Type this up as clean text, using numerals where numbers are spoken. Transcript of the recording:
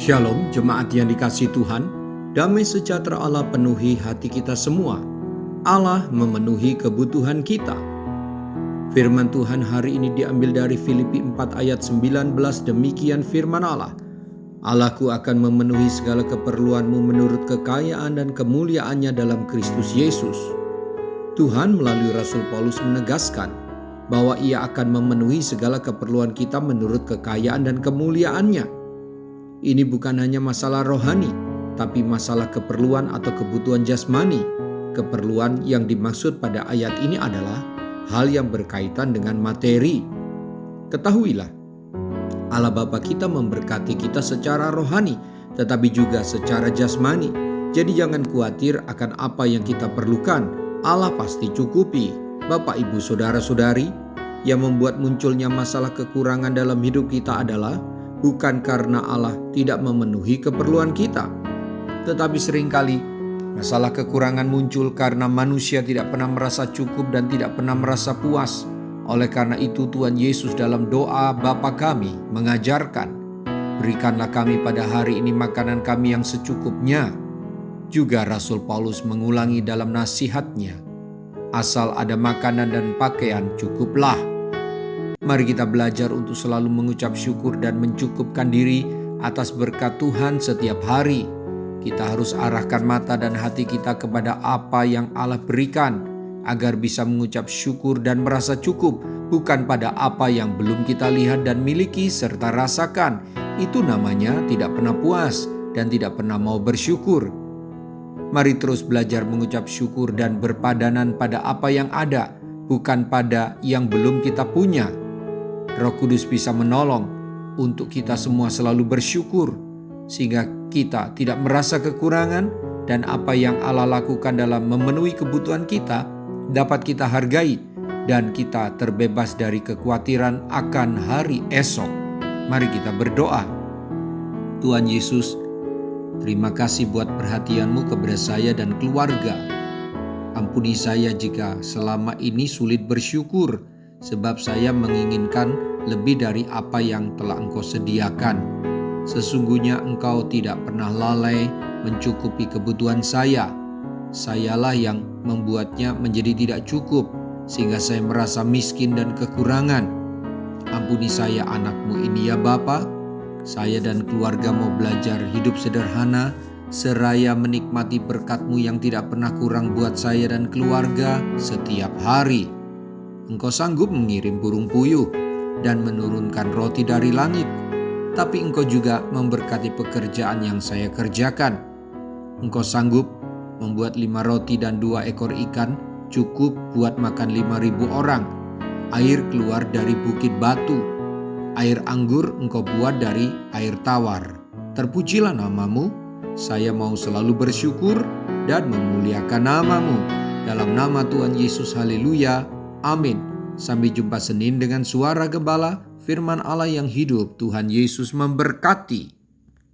Shalom jemaat yang dikasihi Tuhan, damai sejahtera Allah penuhi hati kita semua. Allah memenuhi kebutuhan kita. Firman Tuhan hari ini diambil dari Filipi 4 ayat 19, demikian firman Allah. Allahku akan memenuhi segala keperluanmu menurut kekayaan dan kemuliaannya dalam Kristus Yesus. Tuhan melalui Rasul Paulus menegaskan bahwa Ia akan memenuhi segala keperluan kita menurut kekayaan dan kemuliaannya. Ini bukan hanya masalah rohani, tapi masalah keperluan atau kebutuhan jasmani. Keperluan yang dimaksud pada ayat ini adalah hal yang berkaitan dengan materi. Ketahuilah, Allah Bapa kita memberkati kita secara rohani, tetapi juga secara jasmani. Jadi jangan khawatir akan apa yang kita perlukan. Allah pasti cukupi. Bapak, Ibu, Saudara-saudari, yang membuat munculnya masalah kekurangan dalam hidup kita adalah bukan karena Allah tidak memenuhi keperluan kita, tetapi seringkali masalah kekurangan muncul karena manusia tidak pernah merasa cukup dan tidak pernah merasa puas. Oleh karena itu Tuhan Yesus dalam doa Bapa kami mengajarkan, berikanlah kami pada hari ini makanan kami yang secukupnya. Juga Rasul Paulus mengulangi dalam nasihatnya, asal ada makanan dan pakaian cukuplah. Mari kita belajar untuk selalu mengucap syukur dan mencukupkan diri atas berkat Tuhan setiap hari. Kita harus arahkan mata dan hati kita kepada apa yang Allah berikan, agar bisa mengucap syukur dan merasa cukup, bukan pada apa yang belum kita lihat dan miliki serta rasakan. Itu namanya tidak pernah puas dan tidak pernah mau bersyukur. Mari terus belajar mengucap syukur dan berpadanan pada apa yang ada, bukan pada yang belum kita punya. Roh Kudus bisa menolong untuk kita semua selalu bersyukur, sehingga kita tidak merasa kekurangan dan apa yang Allah lakukan dalam memenuhi kebutuhan kita dapat kita hargai dan kita terbebas dari kekhawatiran akan hari esok. Mari kita berdoa. Tuhan Yesus, terima kasih buat perhatian-Mu kepada saya dan keluarga. Ampuni saya jika selama ini sulit bersyukur, sebab saya menginginkan lebih dari apa yang telah Engkau sediakan. Sesungguhnya Engkau tidak pernah lalai mencukupi kebutuhan saya. Sayalah yang membuatnya menjadi tidak cukup, sehingga saya merasa miskin dan kekurangan. Ampuni saya anak-Mu ini ya Bapa. Saya dan keluarga mau belajar hidup sederhana, seraya menikmati berkat-Mu yang tidak pernah kurang buat saya dan keluarga setiap hari. Engkau sanggup mengirim burung puyuh dan menurunkan roti dari langit, tapi Engkau juga memberkati pekerjaan yang saya kerjakan. Engkau sanggup membuat 5 roti dan 2 ekor ikan cukup buat makan 5.000 orang. Air keluar dari bukit batu. Air anggur Engkau buat dari air tawar. Terpujilah nama-Mu. Saya mau selalu bersyukur dan memuliakan nama-Mu. Dalam nama Tuhan Yesus, haleluya. Amin. Sampai jumpa Senin dengan suara gembala, firman Allah yang hidup. Tuhan Yesus memberkati.